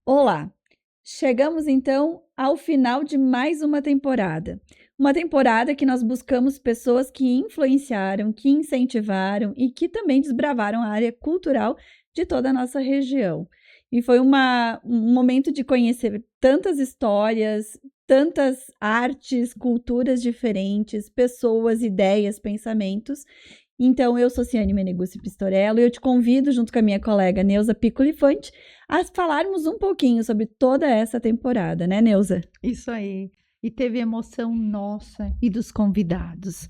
Olá! Chegamos então ao final de mais uma temporada. Uma temporada que nós buscamos pessoas que influenciaram, que incentivaram e que também desbravaram a área cultural de toda a nossa região. E foi um momento de conhecer tantas histórias, tantas artes, culturas diferentes, pessoas, ideias, pensamentos. Então, eu sou Ciane Meneguzzi Pistorello e eu te convido, junto com a minha colega Neuza Picolifante, a falarmos um pouquinho sobre toda essa temporada, né, Neuza? Isso aí. E teve emoção nossa e dos convidados.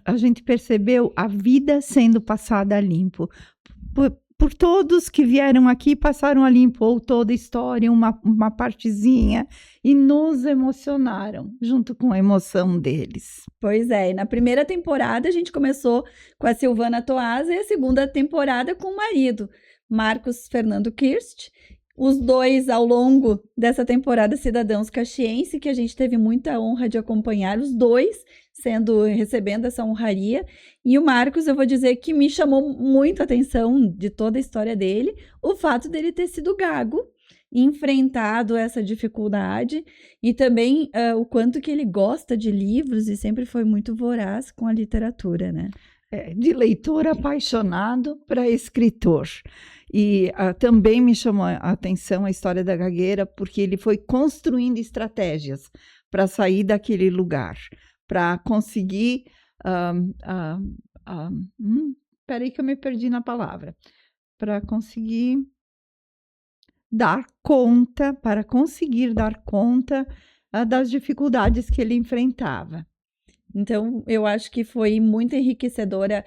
A gente percebeu a vida sendo passada a limpo. Por todos que vieram aqui, passaram a limpo, ou toda a história, uma partezinha, e nos emocionaram, junto com a emoção deles. Pois é, e na primeira temporada a gente começou com a Silvana Toasa e a segunda temporada com o marido, Marcos Fernando Kirst. Os dois, ao longo dessa temporada Cidadãos Caxiense, que a gente teve muita honra de acompanhar, os dois recebendo essa honraria. E o Marcos, eu vou dizer que me chamou muito a atenção de toda a história dele, o fato dele ter sido gago, enfrentado essa dificuldade e também o quanto que ele gosta de livros e sempre foi muito voraz com a literatura, né? De leitor apaixonado para escritor. E também me chamou a atenção a história da gagueira, porque ele foi construindo estratégias para sair daquele lugar, para conseguir... Peraí que eu me perdi na palavra. Para conseguir dar conta das dificuldades que ele enfrentava. Então, eu acho que foi muito enriquecedora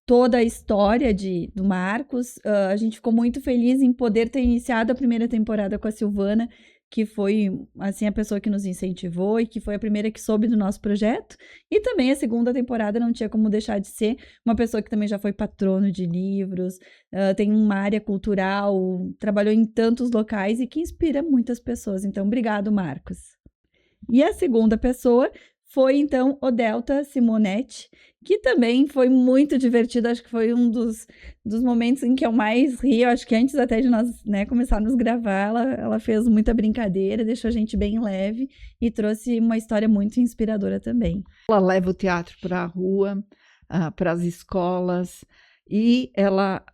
toda a história do Marcos. A gente ficou muito feliz em poder ter iniciado a primeira temporada com a Silvana, que foi assim a pessoa que nos incentivou e que foi a primeira que soube do nosso projeto. E também a segunda temporada não tinha como deixar de ser uma pessoa que também já foi patrono de livros, tem uma área cultural, trabalhou em tantos locais e que inspira muitas pessoas. Então, obrigado, Marcos. E a segunda pessoa foi, então, o Delta Simonetti, que também foi muito divertido. Acho que foi um dos momentos em que eu mais ri. Eu acho que antes até de nós começarmos a gravar, ela fez muita brincadeira, deixou a gente bem leve e trouxe uma história muito inspiradora também. Ela leva o teatro para a rua, para as escolas, e ela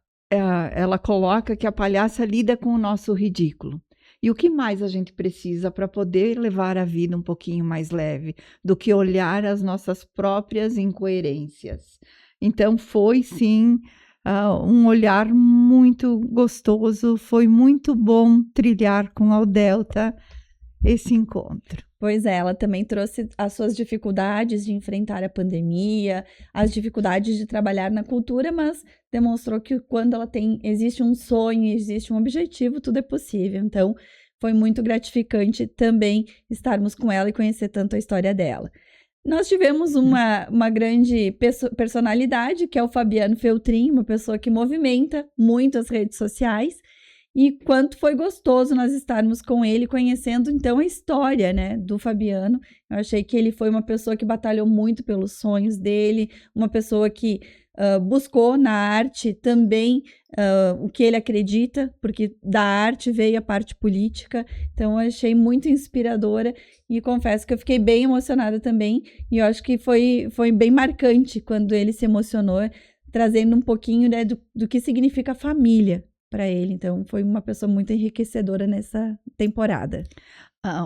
coloca que a palhaça lida com o nosso ridículo. E o que mais a gente precisa para poder levar a vida um pouquinho mais leve do que olhar as nossas próprias incoerências? Então, foi sim um olhar muito gostoso, foi muito bom trilhar com a Delta esse encontro. Pois é, ela também trouxe as suas dificuldades de enfrentar a pandemia, as dificuldades de trabalhar na cultura, mas demonstrou que quando existe um sonho, existe um objetivo, tudo é possível. Então, foi muito gratificante também estarmos com ela e conhecer tanto a história dela. Nós tivemos uma grande personalidade, que é o Fabiano Feltrin, uma pessoa que movimenta muito as redes sociais, e quanto foi gostoso nós estarmos com ele, conhecendo então a história, né, do Fabiano. Eu achei que ele foi uma pessoa que batalhou muito pelos sonhos dele, uma pessoa que buscou na arte também o que ele acredita, porque da arte veio a parte política. Então eu achei muito inspiradora e confesso que eu fiquei bem emocionada também, e eu acho que foi bem marcante quando ele se emocionou, trazendo um pouquinho, né, do que significa família para ele. Então, foi uma pessoa muito enriquecedora nessa temporada.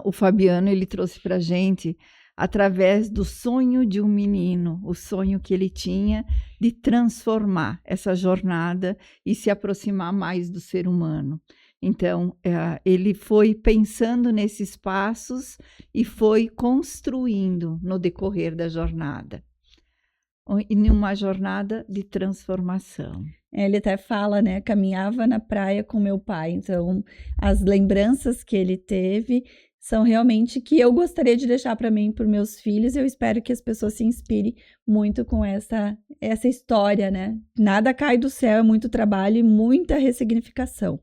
O Fabiano, ele trouxe para a gente, através do sonho de um menino, o sonho que ele tinha de transformar essa jornada e se aproximar mais do ser humano. Então, ele foi pensando nesses passos e foi construindo no decorrer da jornada. Em uma jornada de transformação. Ele até fala, né, caminhava na praia com meu pai. Então, as lembranças que ele teve são realmente que eu gostaria de deixar para mim, para os meus filhos. Eu espero que as pessoas se inspirem muito com essa história, né? Nada cai do céu, é muito trabalho e muita ressignificação.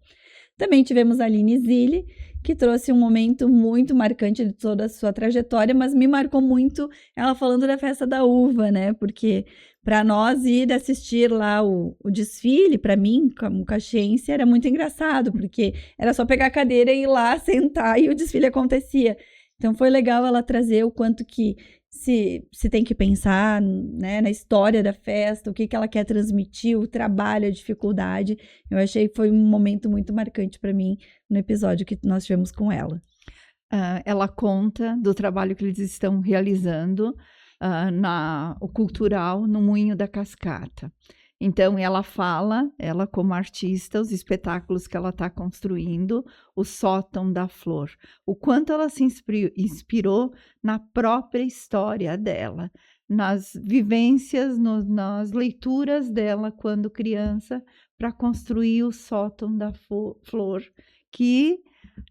Também tivemos a Aline Zilli, que trouxe um momento muito marcante de toda a sua trajetória, mas me marcou muito ela falando da festa da uva, né? Porque para nós ir assistir lá o desfile, para mim, como caxiense, era muito engraçado, porque era só pegar a cadeira e ir lá, sentar e o desfile acontecia. Então foi legal ela trazer o quanto que se tem que pensar, né, na história da festa, o que ela quer transmitir, o trabalho, a dificuldade. Eu achei que foi um momento muito marcante para mim no episódio que nós tivemos com ela. Ela conta do trabalho que eles estão realizando o cultural no Moinho da Cascata. Então, ela fala, ela como artista, os espetáculos que ela está construindo, o Sótão da Flor, o quanto ela se inspirou na própria história dela, nas vivências, nas leituras dela quando criança, para construir o Sótão da Flor, que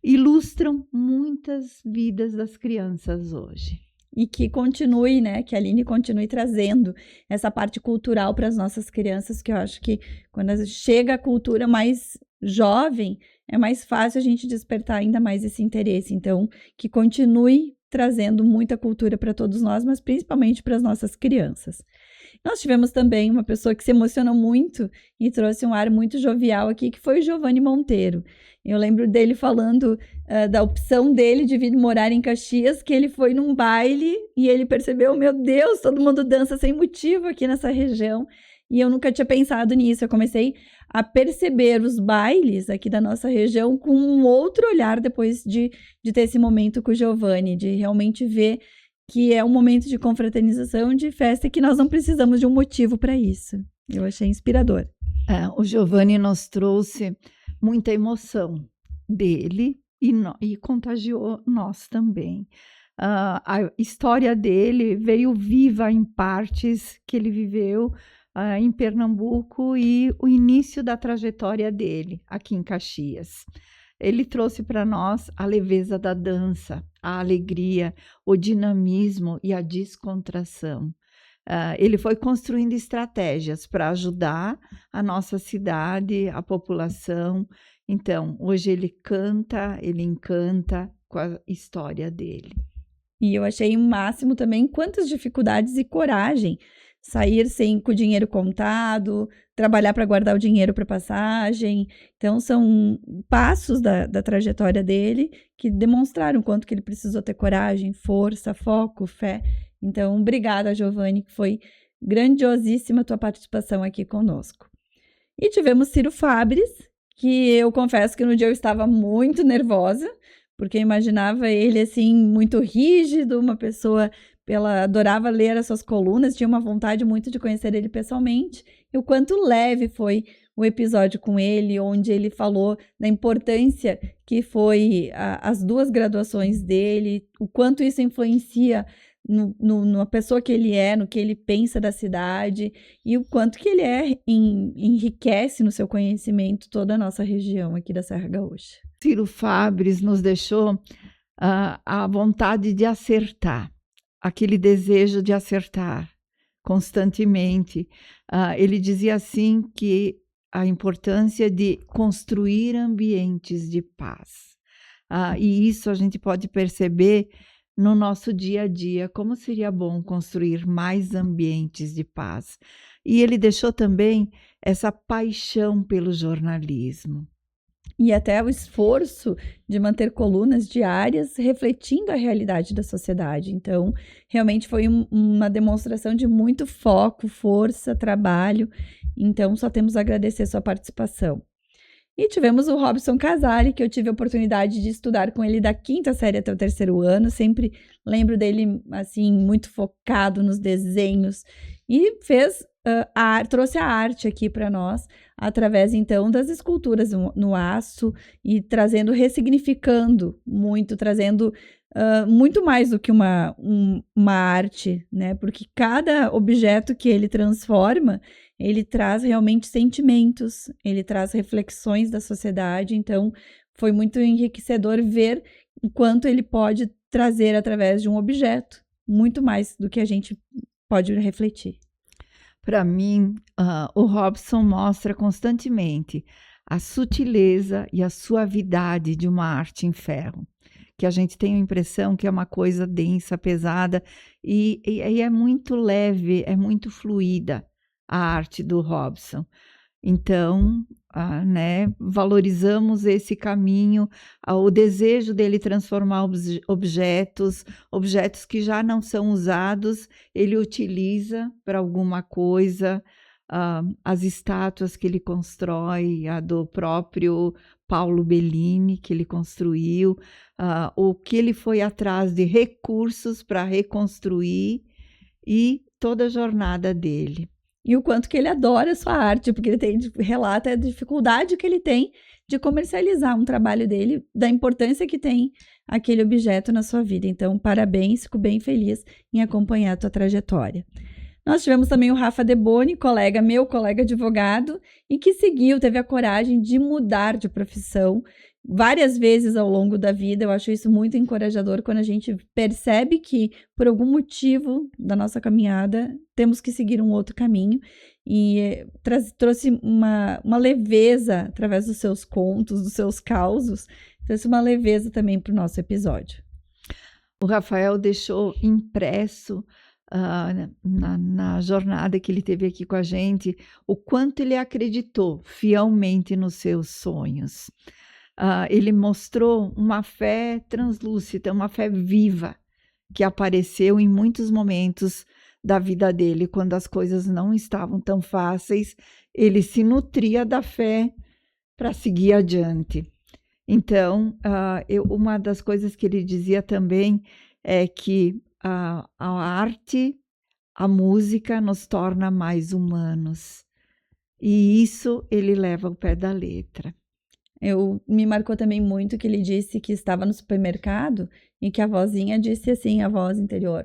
ilustram muitas vidas das crianças hoje. E que continue, né, que a Aline continue trazendo essa parte cultural para as nossas crianças, que eu acho que quando chega a cultura mais jovem, é mais fácil a gente despertar ainda mais esse interesse. Então, que continue trazendo muita cultura para todos nós, mas principalmente para as nossas crianças. Nós tivemos também uma pessoa que se emocionou muito e trouxe um ar muito jovial aqui, que foi o Giovanni Monteiro. Eu lembro dele falando da opção dele de vir morar em Caxias, que ele foi num baile e ele percebeu, meu Deus, todo mundo dança sem motivo aqui nessa região. E eu nunca tinha pensado nisso. Eu comecei a perceber os bailes aqui da nossa região com um outro olhar depois de ter esse momento com o Giovanni, de realmente ver que é um momento de confraternização, de festa, e que nós não precisamos de um motivo para isso. Eu achei inspirador. O Giovanni nos trouxe muita emoção dele e contagiou nós também. A história dele veio viva em partes que ele viveu em Pernambuco e o início da trajetória dele aqui em Caxias. Ele trouxe para nós a leveza da dança, a alegria, o dinamismo e a descontração. Ele foi construindo estratégias para ajudar a nossa cidade, a população. Então, hoje ele canta, ele encanta com a história dele. E eu achei o máximo também quantas dificuldades e coragem. Sair com o dinheiro contado, trabalhar para guardar o dinheiro para passagem. Então, são passos da trajetória dele que demonstraram quanto que ele precisou ter coragem, força, foco, fé. Então, obrigada, Giovanni, que foi grandiosíssima a tua participação aqui conosco. E tivemos Ciro Fabres, que eu confesso que no dia eu estava muito nervosa, porque eu imaginava ele, assim, muito rígido, uma pessoa... Ela adorava ler as suas colunas, tinha uma vontade muito de conhecer ele pessoalmente. E o quanto leve foi o episódio com ele, onde ele falou da importância que foi as 2 graduações dele, o quanto isso influencia na pessoa que ele é, no que ele pensa da cidade, e o quanto que ele enriquece no seu conhecimento toda a nossa região aqui da Serra Gaúcha. Ciro Fabres nos deixou a vontade de acertar. Aquele desejo de acertar constantemente. Ele dizia assim que a importância de construir ambientes de paz. E isso a gente pode perceber no nosso dia a dia, como seria bom construir mais ambientes de paz. E ele deixou também essa paixão pelo jornalismo. E até o esforço de manter colunas diárias refletindo a realidade da sociedade. Então, realmente foi uma demonstração de muito foco, força, trabalho. Então, só temos a agradecer sua participação. E tivemos o Robson Casale, que eu tive a oportunidade de estudar com ele da 5ª série até o 3º ano. Sempre lembro dele, assim, muito focado nos desenhos. E trouxe a arte aqui para nós, através, então, das esculturas no aço e ressignificando muito, trazendo muito mais do que uma arte, né? Porque cada objeto que ele transforma, ele traz realmente sentimentos, ele traz reflexões da sociedade. Então, foi muito enriquecedor ver o quanto ele pode trazer através de um objeto, muito mais do que a gente pode refletir. Para mim, o Robson mostra constantemente a sutileza e a suavidade de uma arte em ferro, que a gente tem a impressão que é uma coisa densa, pesada, e é muito leve, é muito fluida a arte do Robson. Então, né, valorizamos esse caminho, o desejo dele transformar objetos que já não são usados, ele utiliza para alguma coisa. As estátuas que ele constrói, a do próprio Paulo Bellini, que ele construiu, o que ele foi atrás de recursos para reconstruir e toda a jornada dele. E o quanto que ele adora a sua arte, porque ele relata a dificuldade que ele tem de comercializar um trabalho dele, da importância que tem aquele objeto na sua vida. Então, parabéns, fico bem feliz em acompanhar a tua trajetória. Nós tivemos também o Rafa Deboni, meu colega advogado, e que teve a coragem de mudar de profissão várias vezes ao longo da vida. Eu acho isso muito encorajador quando a gente percebe que, por algum motivo da nossa caminhada, temos que seguir um outro caminho. E trouxe uma leveza através dos seus contos, dos seus causos, trouxe uma leveza também para o nosso episódio. O Rafael deixou impresso na jornada que ele teve aqui com a gente, o quanto ele acreditou fielmente nos seus sonhos. Ele mostrou uma fé translúcida, uma fé viva, que apareceu em muitos momentos da vida dele, quando as coisas não estavam tão fáceis, ele se nutria da fé para seguir adiante. Então, uma das coisas que ele dizia também é que a arte, a música nos torna mais humanos. E isso ele leva ao pé da letra. Me marcou também muito que ele disse que estava no supermercado e que a vozinha disse assim, a voz interior,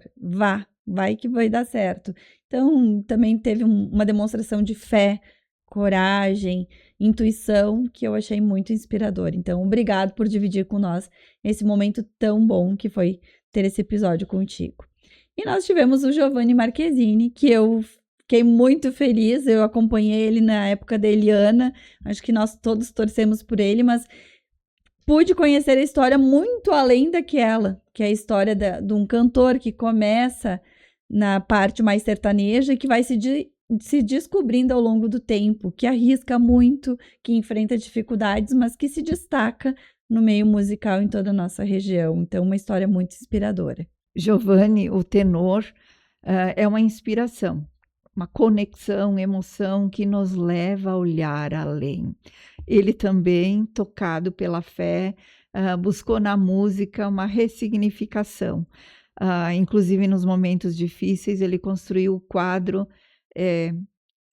vai que vai dar certo. Então, também teve uma demonstração de fé, coragem, intuição, que eu achei muito inspirador. Então, obrigado por dividir com nós esse momento tão bom que foi ter esse episódio contigo. E nós tivemos o Giovanni Marchesini, que eu fiquei muito feliz, eu acompanhei ele na época da Eliana, acho que nós todos torcemos por ele, mas pude conhecer a história muito além daquela, que é a história de um cantor que começa na parte mais sertaneja e que vai se descobrindo ao longo do tempo, que arrisca muito, que enfrenta dificuldades, mas que se destaca no meio musical em toda a nossa região. Então, uma história muito inspiradora. Giovanni, o tenor, é uma inspiração, uma conexão, emoção que nos leva a olhar além. Ele também, tocado pela fé, buscou na música uma ressignificação. Inclusive, nos momentos difíceis, ele construiu o quadro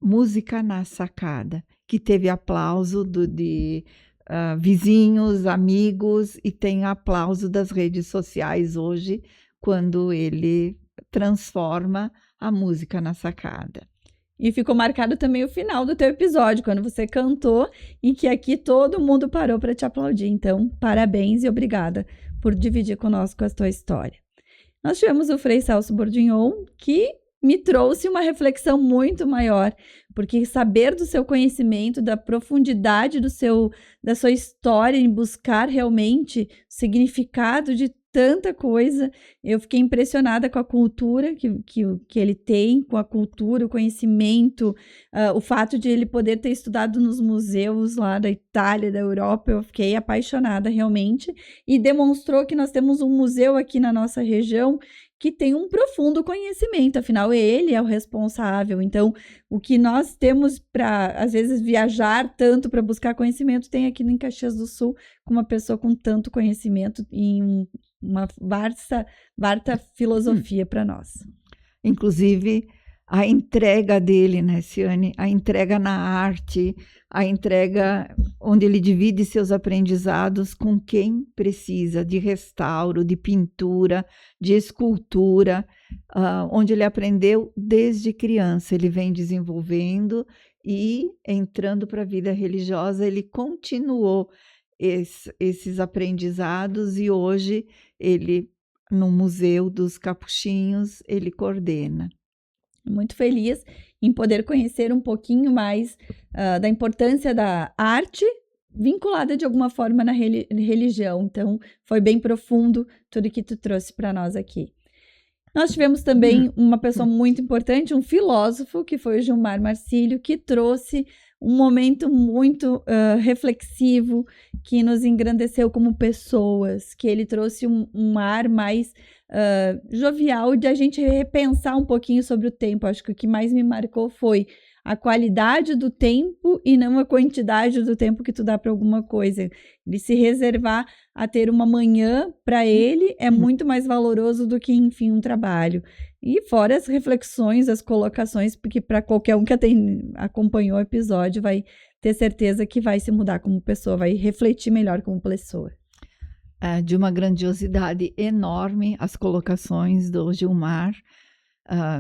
Música na Sacada, que teve aplauso de vizinhos, amigos, e tem aplauso das redes sociais hoje, quando ele transforma a música na sacada. E ficou marcado também o final do teu episódio, quando você cantou e que aqui todo mundo parou para te aplaudir. Então, parabéns e obrigada por dividir conosco a tua história. Nós tivemos o Frei Celso Bourdignon, que me trouxe uma reflexão muito maior, porque saber do seu conhecimento, da profundidade da sua história, em buscar realmente o significado de tanta coisa, eu fiquei impressionada com a cultura que ele tem, com a cultura, o conhecimento, o fato de ele poder ter estudado nos museus lá da Itália, da Europa, eu fiquei apaixonada realmente, e demonstrou que nós temos um museu aqui na nossa região que tem um profundo conhecimento, afinal ele é o responsável. Então, o que nós temos para, às vezes, viajar tanto para buscar conhecimento, tem aqui em Caxias do Sul, com uma pessoa com tanto conhecimento em uma varta filosofia para nós. Inclusive, a entrega dele, né, Ciane? A entrega na arte, a entrega onde ele divide seus aprendizados com quem precisa, de restauro, de pintura, de escultura, onde ele aprendeu desde criança. Ele vem desenvolvendo e, entrando para a vida religiosa, ele continuou esses aprendizados e hoje ele, no Museu dos Capuchinhos, ele coordena. Muito feliz em poder conhecer um pouquinho mais da importância da arte vinculada de alguma forma na religião. Então, foi bem profundo tudo que tu trouxe para nós aqui. Nós tivemos também uma pessoa muito importante, um filósofo, que foi o Gilmar Marcílio, que trouxe um momento muito reflexivo, que nos engrandeceu como pessoas, que ele trouxe um ar mais jovial de a gente repensar um pouquinho sobre o tempo. Acho que o que mais me marcou foi a qualidade do tempo e não a quantidade do tempo que tu dá para alguma coisa. Ele se reservar a ter uma manhã, para ele, é muito mais valoroso do que, enfim, um trabalho. E fora as reflexões, as colocações, porque para qualquer um que acompanhou o episódio vai ter certeza que vai se mudar como pessoa, vai refletir melhor como pessoa. De uma grandiosidade enorme, as colocações do Gilmar.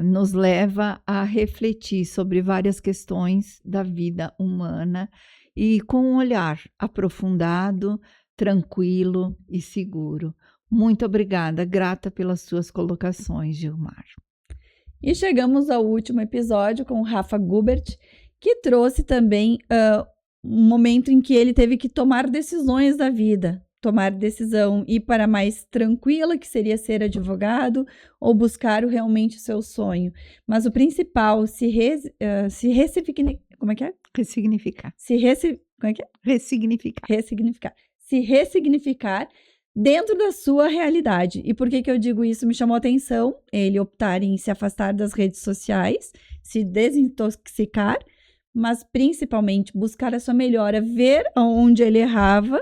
Nos leva a refletir sobre várias questões da vida humana e com um olhar aprofundado, tranquilo e seguro. Muito obrigada, grata pelas suas colocações, Gilmar. E chegamos ao último episódio com o Rafa Gubert, que trouxe também um momento em que ele teve que tomar decisões da vida. Tomar decisão, ir para mais tranquila, que seria ser advogado, ou buscar realmente o seu sonho. Mas o principal, como é que é? Ressignificar. Como é que é? Ressignificar. Se ressignificar dentro da sua realidade. E por que eu digo isso? Me chamou a atenção ele optar em se afastar das redes sociais, se desintoxicar, mas principalmente buscar a sua melhora, ver onde ele errava,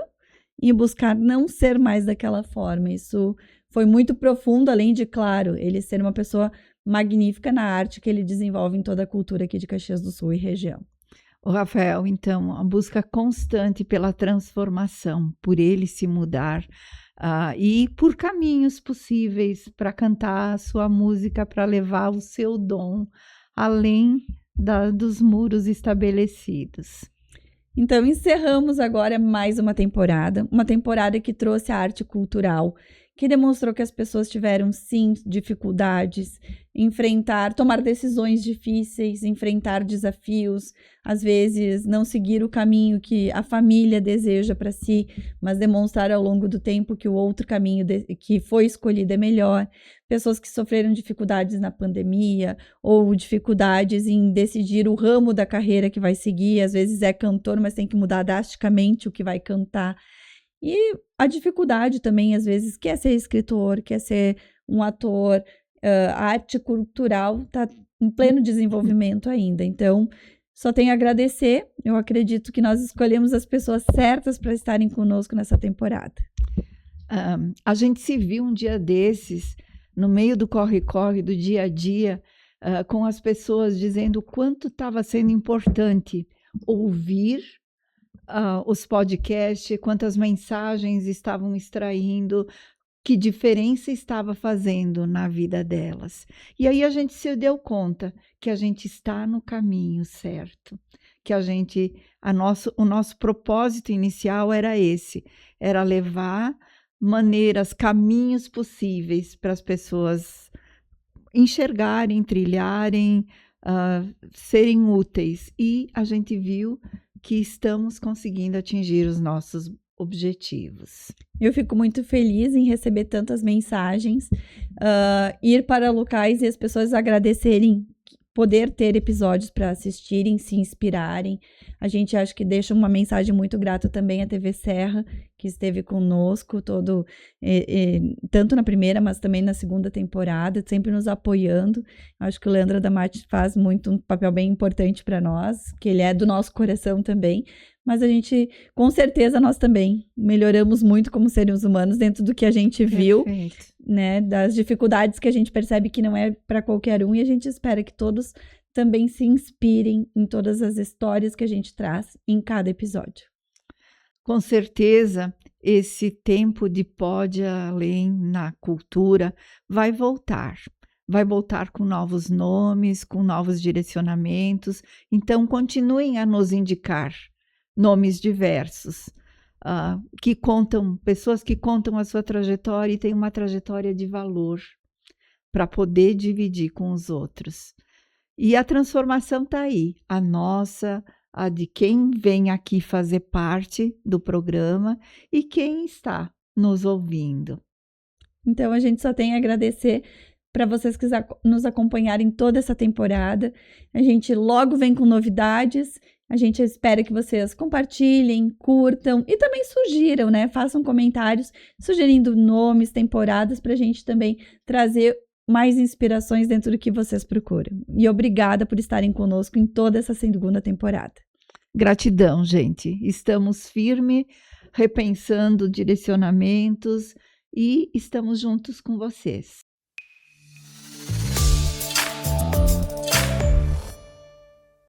e buscar não ser mais daquela forma. Isso foi muito profundo, além de, claro, ele ser uma pessoa magnífica na arte que ele desenvolve em toda a cultura aqui de Caxias do Sul e região. O Rafael, então, a busca constante pela transformação, por ele se mudar e por caminhos possíveis para cantar a sua música, para levar o seu dom além dos muros estabelecidos. Então, encerramos agora mais uma temporada que trouxe a arte cultural, que demonstrou que as pessoas tiveram, sim, dificuldades, tomar decisões difíceis, enfrentar desafios, às vezes não seguir o caminho que a família deseja para si, mas demonstrar ao longo do tempo que o outro caminho que foi escolhido é melhor. Pessoas que sofreram dificuldades na pandemia ou dificuldades em decidir o ramo da carreira que vai seguir, às vezes é cantor, mas tem que mudar drasticamente o que vai cantar. E a dificuldade também, às vezes, quer ser escritor, quer ser um ator, a arte cultural está em pleno desenvolvimento ainda. Então, só tenho a agradecer. Eu acredito que nós escolhemos as pessoas certas para estarem conosco nessa temporada. A gente se viu um dia desses, no meio do corre-corre do dia a dia, com as pessoas dizendo o quanto estava sendo importante ouvir os podcasts, quantas mensagens estavam extraindo, que diferença estava fazendo na vida delas. E aí a gente se deu conta que a gente está no caminho certo, que o nosso propósito inicial era esse, era levar caminhos possíveis para as pessoas enxergarem, trilharem, serem úteis. E a gente viu que estamos conseguindo atingir os nossos objetivos. Eu fico muito feliz em receber tantas mensagens, ir para locais e as pessoas agradecerem poder ter episódios para assistirem, se inspirarem. A gente acho que deixa uma mensagem muito grata também à TV Serra, que esteve conosco tanto na primeira, mas também na segunda temporada, sempre nos apoiando. Acho que o Leandro Adamati faz um papel bem importante para nós, que ele é do nosso coração também, mas a gente, com certeza, nós também melhoramos muito como seres humanos dentro do que a gente viu, né, das dificuldades que a gente percebe que não é para qualquer um, e a gente espera que todos também se inspirem em todas as histórias que a gente traz em cada episódio. Com certeza, esse tempo de Pode Além na cultura vai voltar com novos nomes, com novos direcionamentos. Então, continuem a nos indicar nomes diversos, pessoas que contam a sua trajetória e têm uma trajetória de valor para poder dividir com os outros. E a transformação está aí, a nossa a de quem vem aqui fazer parte do programa e quem está nos ouvindo. Então, a gente só tem a agradecer para vocês que nos acompanharem toda essa temporada. A gente logo vem com novidades. A gente espera que vocês compartilhem, curtam e também sugiram, né? Façam comentários sugerindo nomes, temporadas, para a gente também trazer mais inspirações dentro do que vocês procuram. E obrigada por estarem conosco em toda essa segunda temporada. Gratidão, gente. Estamos firmes, repensando direcionamentos e estamos juntos com vocês.